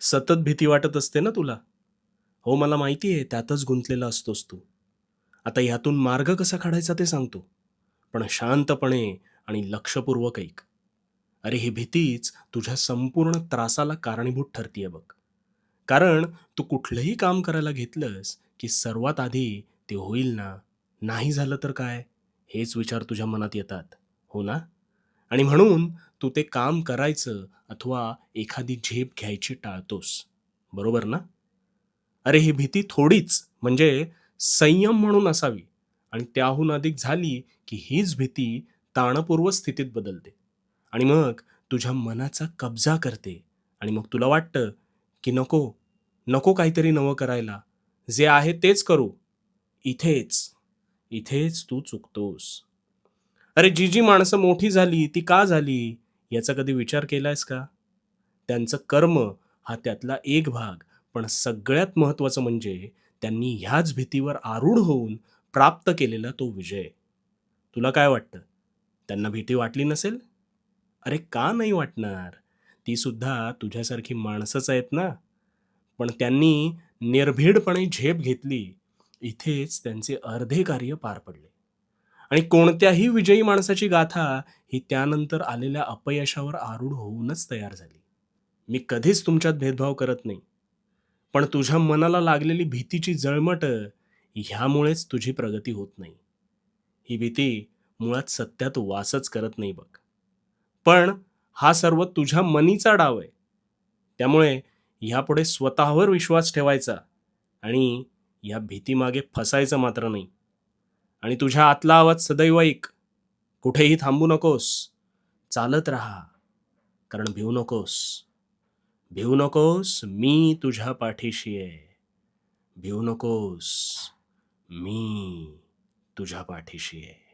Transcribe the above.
सतत भीती वाटत असते ना तुला? हो, मला माहिती आहे त्यातच गुंतलेला असतोस तू. आता ह्यातून मार्ग कसा काढायचा ते सांगतो. पण शांतपणे आणि लक्षपूर्वक ऐक. अरे ही भीतीच तुझ्या संपूर्ण त्रासाला कारणीभूत ठरतीये बघ. कारण तू कुठलंही काम करायला घेतलंस, की सर्वात आधी ते होईल ना? नाही झालं तर काय? हेच विचार तुझ्या मनात येतात. हो ना? आणि म्हणून तू ते काम करायचं अथवा एखादी झेप घ्यायची टाळतोस. बरोबर ना? अरे ही भीती थोडीच म्हणजे संयम म्हणून असावी आणि त्याहून अधिक झाली, की हीच भीती ताणपूर्व स्थितीत बदलते आणि मग तुझ्या मनाचा कब्जा करते आणि मग तुला वाटतं, की नको, नको काहीतरी नवं करायला. जे आहे तेच करू. इथेच, इथेच तू चुकतोस. अरे जी माणसं मोठी झाली, ती का झाली? याचा कधी विचार केलायस का? त्यांचं कर्म हा त्यातला एक भाग. पण सगळ्यात महत्त्वाचं म्हणजे त्यांनी ह्याच भीतीवर आरूढ होऊन प्राप्त केलेला तो विजय. तुला काय वाटतं? त्यांना भीती वाटली नसेल? अरे का नाही वाटणार? ती सुद्धा तुझ्यासारखी माणसंच आहेत ना. पण त्यांनी निर्भीडपणे झेप घेतली. इथेच त्यांचे अर्धे कार्य पार पडले. आणि कोणत्याही विजयी माणसाची गाथा ही त्यानंतर आलेल्या अपयशावर आरूढ होऊनच तयार झाली. मी कधीच तुमच्यात भेदभाव करत नाही. पण तुझ्या मनाला लागलेली भीतीची जळमट ह्यामुळेच तुझी प्रगती होत नाही. ही भीती मुळात सत्यात वासच करत नाही बघ. पण हा सर्व तुझ्या मनीचा डाव आहे. त्यामुळे ह्यापुढे स्वतःवर विश्वास ठेवायचा आणि या भीतीमागे फसायचं मात्र नाही. आणि तुझ्या आतला आवाज सदैव ऐक. कुठेही थांबू नकोस. चालत राहा. कारण भिवू नकोस. भिवू नकोस, मी तुझ्या पाठीशी आहे. भिवू नकोस, मी तुझ्या पाठीशी आहे.